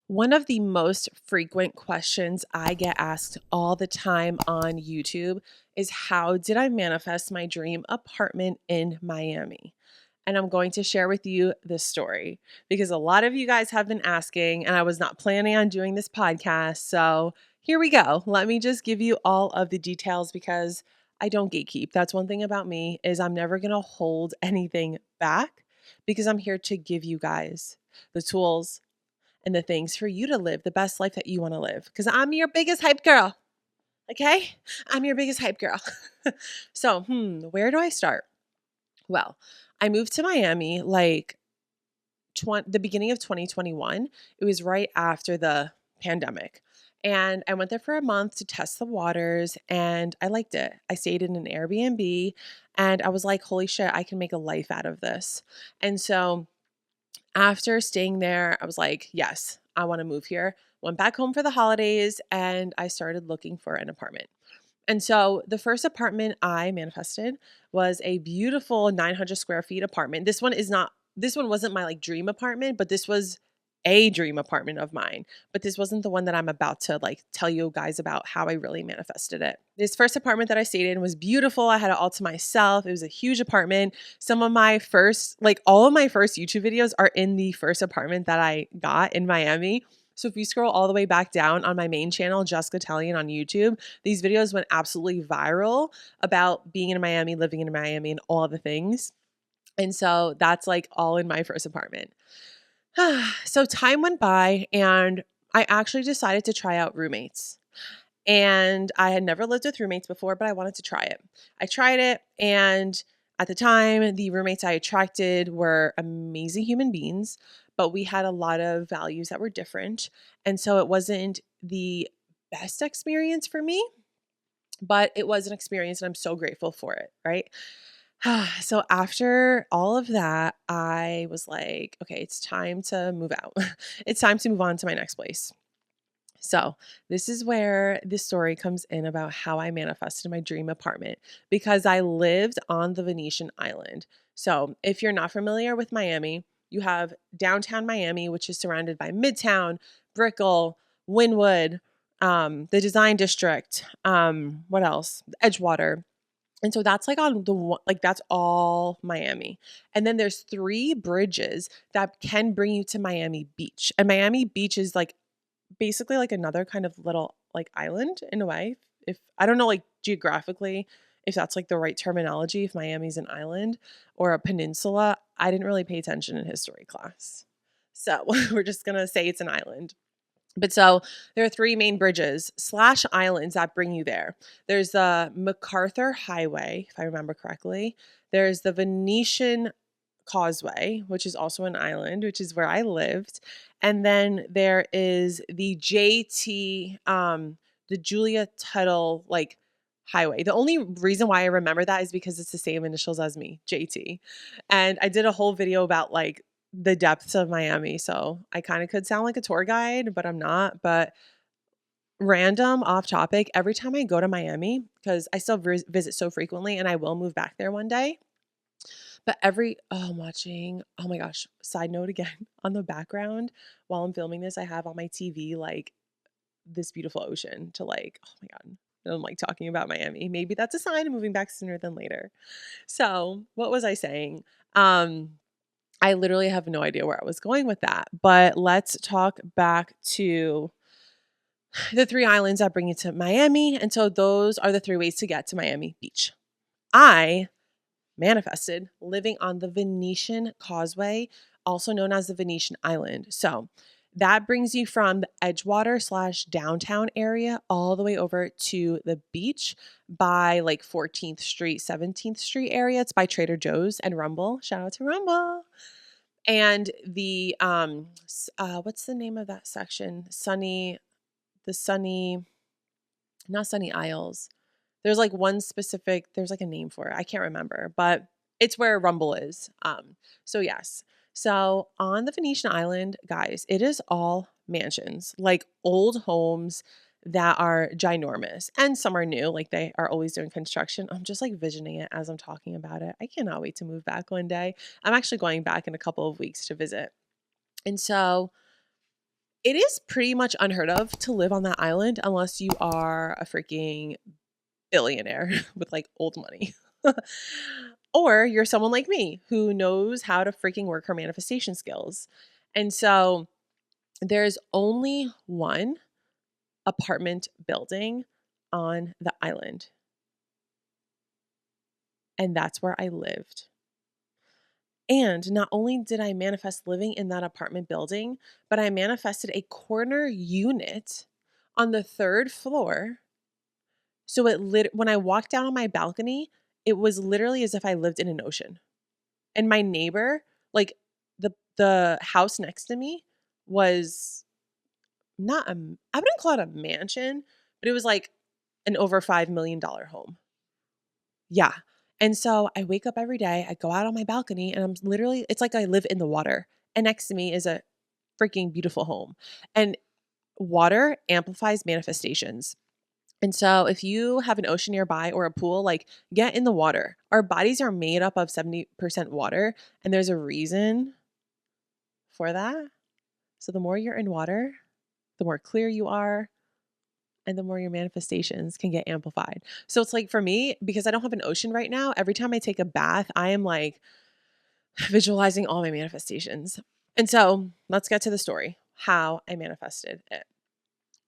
One of the most frequent questions I get asked all the time on YouTube is how did I manifest my dream apartment in Miami? And I'm going to share with you this story because a lot of you guys have been asking, and I was not planning on doing this podcast. So here we go. Let me just give you all of the details because I don't gatekeep. That's one thing about me is I'm never going to hold anything back because I'm here to give you guys the tools and the things for you to live the best life that you want to live. Because I'm your biggest hype girl. Okay? I'm your biggest hype girl. So, where do I start? Well, I moved to Miami like the beginning of 2021. It was right after the pandemic. And I went there for a month to test the waters and I liked it. I stayed in an Airbnb and I was like, holy shit, I can make a life out of this. And so after staying there, I was like, yes, I want to move here. Went back home for the holidays and I started looking for an apartment. And so the first apartment I manifested was a beautiful 900 square feet apartment. This one wasn't my like dream apartment, but this was a dream apartment of mine. But this wasn't the one that I'm about to like tell you guys about how I really manifested it. This first apartment that I stayed in was beautiful. I had it all to myself. It was a huge apartment. All of my first YouTube videos are in the first apartment that I got in Miami. So if you scroll all the way back down on my main channel, Jessica Tellian on YouTube, these videos went absolutely viral about being in Miami, living in Miami, and all the things. And so that's like all in my first apartment. So time went by and I actually decided to try out roommates. And I had never lived with roommates before, but I wanted to try it. I tried it, and at the time, the roommates I attracted were amazing human beings, but we had a lot of values that were different. And so it wasn't the best experience for me, but it was an experience, and I'm so grateful for it, right? So after all of that, I was like, okay, it's time to move out. It's time to move on to my next place. So, this is where the story comes in about how I manifested my dream apartment because I lived on the Venetian Island. So, if you're not familiar with Miami, you have downtown Miami, which is surrounded by Midtown, Brickell, Wynwood, the Design District, what else? Edgewater. And so that's like on the one, like that's all Miami. And then there's three bridges that can bring you to Miami Beach. And Miami Beach is like basically like another kind of little like island in a way. If I don't know like geographically if that's like the right terminology, if Miami's an island or a peninsula. I didn't really pay attention in history class. So we're just going to say it's an island. But so there are three main bridges / islands that bring you there. There's the MacArthur Highway, if I remember correctly. There's the Venetian Causeway, which is also an island, which is where I lived. And then there is the the Julia Tuttle like highway. The only reason why I remember that is because it's the same initials as me, JT. And I did a whole video about like the depths of Miami. So I kind of could sound like a tour guide, but I'm not. But random off topic, every time I go to Miami, because I still visit so frequently and I will move back there one day. But I'm watching, oh my gosh, side note again, on the background while I'm filming this, I have on my TV like this beautiful ocean to like, oh my God. I'm like talking about Miami. Maybe that's a sign of moving back sooner than later. So, what was I saying? I literally have no idea where I was going with that. But let's talk back to the three islands that bring you to Miami. And so those are the three ways to get to Miami Beach. I manifested living on the Venetian Causeway, also known as the Venetian Island. So that brings you from the Edgewater / downtown area all the way over to the beach by like 14th Street, 17th Street area. It's by Trader Joe's and Rumble. Shout out to Rumble. And the what's the name of that section? Not Sunny Isles. There's like one specific, there's like a name for it. I can't remember, but it's where Rumble is. So yes. So on the Venetian Island, guys, it is all mansions, like old homes that are ginormous. And some are new, like they are always doing construction. I'm just like visioning it as I'm talking about it. I cannot wait to move back one day. I'm actually going back in a couple of weeks to visit. And so It is pretty much unheard of to live on that island unless you are a freaking billionaire with like old money. Or you're someone like me who knows how to freaking work her manifestation skills. And so there's only one apartment building on the island, and that's where I lived. And not only did I manifest living in that apartment building, but I manifested a corner unit on the third floor. So when I walked down on my balcony, it was literally as if I lived in an ocean. And my neighbor, like the house next to me was not I wouldn't call it a mansion, but it was like an over $5 million home. Yeah. And so I wake up every day, I go out on my balcony, and it's like I live in the water. And next to me is a freaking beautiful home. And water amplifies manifestations. And so if you have an ocean nearby or a pool, like get in the water. Our bodies are made up of 70% water, and there's a reason for that. So the more you're in water, the more clear you are, and the more your manifestations can get amplified. So it's like for me, because I don't have an ocean right now, every time I take a bath, I am like visualizing all my manifestations. And so let's get to the story, how I manifested it.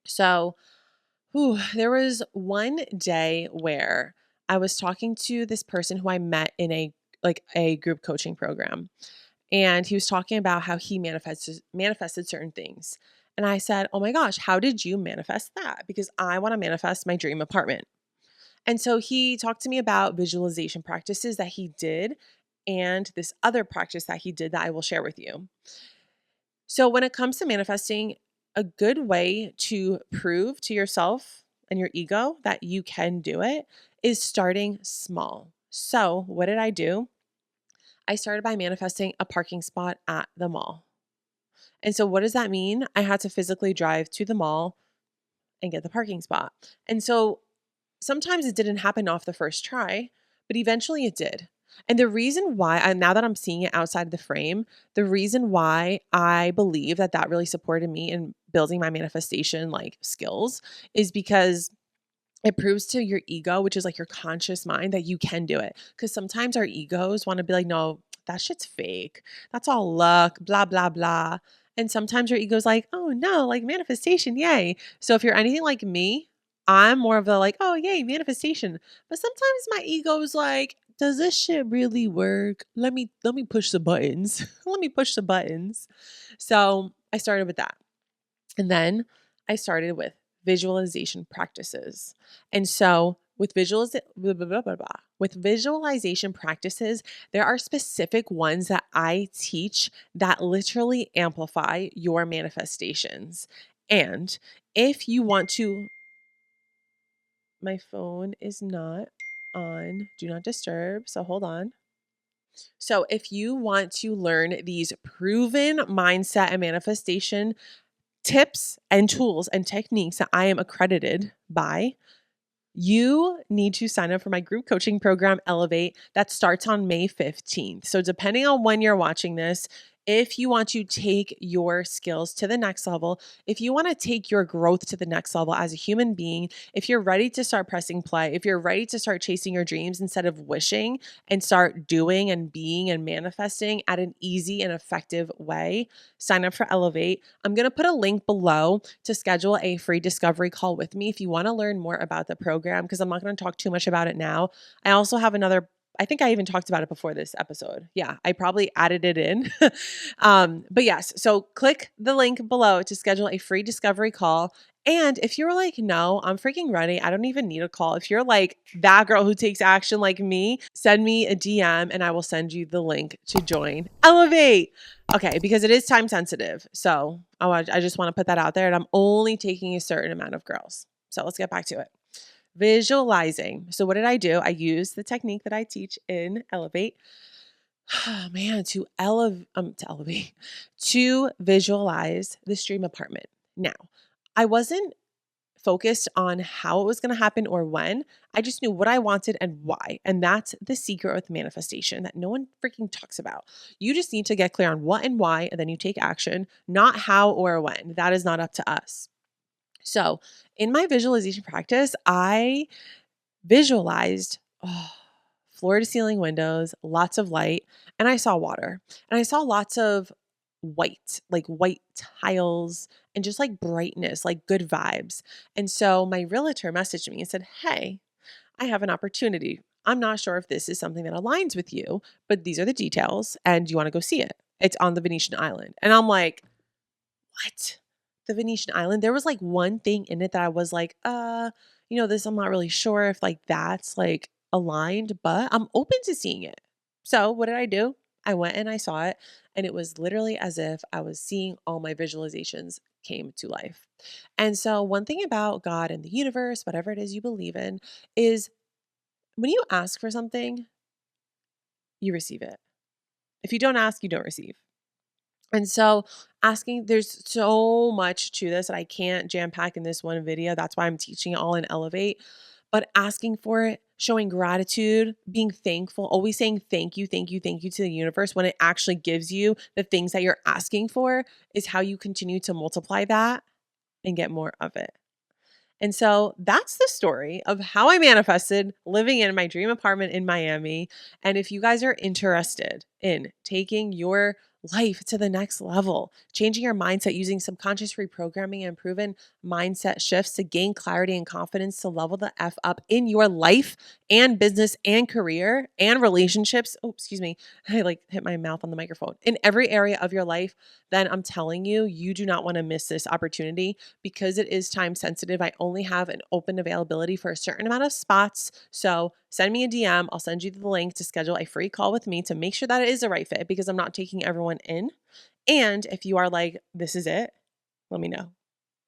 So there was one day where I was talking to this person who I met in a group coaching program. And he was talking about how he manifested certain things. And I said, "Oh my gosh, how did you manifest that? Because I want to manifest my dream apartment." And so he talked to me about visualization practices that he did and this other practice that he did that I will share with you. So when it comes to manifesting, a good way to prove to yourself and your ego that you can do it is starting small. So what did I do? I started by manifesting a parking spot at the mall. And so what does that mean? I had to physically drive to the mall and get the parking spot. And so sometimes it didn't happen off the first try, but eventually it did. And the reason why, now that I'm seeing it outside of the frame, the reason why I believe that that really supported me in building my manifestation like skills is because it proves to your ego, which is like your conscious mind, that you can do it. Because sometimes our egos want to be like, no, that shit's fake. That's all luck, blah, blah, blah. And sometimes your ego's like, oh no, like manifestation, yay. So if you're anything like me, I'm more of the like, oh, yay, manifestation. But sometimes my ego's like, does this shit really work? Let me push the buttons. Let me push the buttons. So I started with that. And then I started with visualization practices. And so with with visualization practices, there are specific ones that I teach that literally amplify your manifestations. And if you want to, my phone is not on do not disturb, so hold on. So if you want to learn these proven mindset and manifestation tips and tools and techniques that I am accredited by, you need to sign up for my group coaching program, Elevate, that starts on May 15th. So, depending on when you're watching this, if you want to take your skills to the next level, if you want to take your growth to the next level as a human being, if you're ready to start pressing play, if you're ready to start chasing your dreams instead of wishing and start doing and being and manifesting at an easy and effective way, sign up for Elevate. I'm going to put a link below to schedule a free discovery call with me if you want to learn more about the program, because I'm not going to talk too much about it now. I also have I think I even talked about it before this episode. Yeah, I probably added it in. But yes, so click the link below to schedule a free discovery call. And if you're like, no, I'm freaking ready, I don't even need a call. If you're like that girl who takes action like me, send me a DM and I will send you the link to join Elevate. Okay, because it is time sensitive. So I just want to put that out there, and I'm only taking a certain amount of girls. So let's get back to it. Visualizing. So what did I do? I used the technique that I teach in Elevate. Oh man, to elevate, to visualize the dream apartment. Now, I wasn't focused on how it was going to happen or when. I just knew what I wanted and why. And that's the secret with manifestation that no one freaking talks about. You just need to get clear on what and why, and then you take action, not how or when. That is not up to us. So, in my visualization practice, I visualized floor to ceiling windows, lots of light, and I saw water. And I saw lots of white, like white tiles and just like brightness, like good vibes. And so my realtor messaged me and said, "Hey, I have an opportunity. I'm not sure if this is something that aligns with you, but these are the details and you want to go see it. It's on the Venetian Island." And I'm like, "What? The Venetian Island?" There was like one thing in it that I was like, this I'm not really sure if like that's like aligned, but I'm open to seeing it. So what did I do? I went and I saw it, and it was literally as if I was seeing all my visualizations came to life. And so one thing about God and the universe, whatever it is you believe in, is when you ask for something, you receive it. If you don't ask, you don't receive. And so there's so much to this that I can't jam pack in this one video. That's why I'm teaching it all in Elevate. But asking for it, showing gratitude, being thankful, always saying thank you to the universe when it actually gives you the things that you're asking for is how you continue to multiply that and get more of it. And so that's the story of how I manifested living in my dream apartment in Miami. And if you guys are interested in taking your life to the next level, changing your mindset using subconscious reprogramming and proven mindset shifts to gain clarity and confidence to level the F up in your life and business and career and relationships. Oh, excuse me. I like hit my mouth on the microphone. In every area of your life, then I'm telling you, you do not want to miss this opportunity because it is time sensitive. I only have an open availability for a certain amount of spots. So send me a DM. I'll send you the link to schedule a free call with me to make sure that it is the right fit because I'm not taking everyone in. And if you are like, this is it, let me know.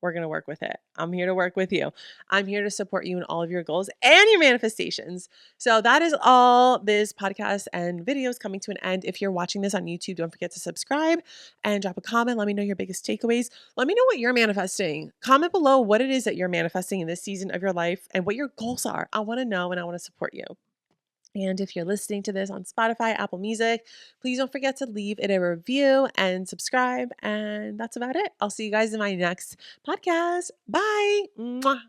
We're going to work with it. I'm here to work with you. I'm here to support you in all of your goals and your manifestations. So that is all this podcast and videos coming to an end. If you're watching this on YouTube, don't forget to subscribe and drop a comment. Let me know your biggest takeaways. Let me know what you're manifesting. Comment below what it is that you're manifesting in this season of your life and what your goals are. I want to know and I want to support you. And if you're listening to this on Spotify, Apple Music, please don't forget to leave it a review and subscribe. And that's about it. I'll see you guys in my next podcast. Bye. Mwah.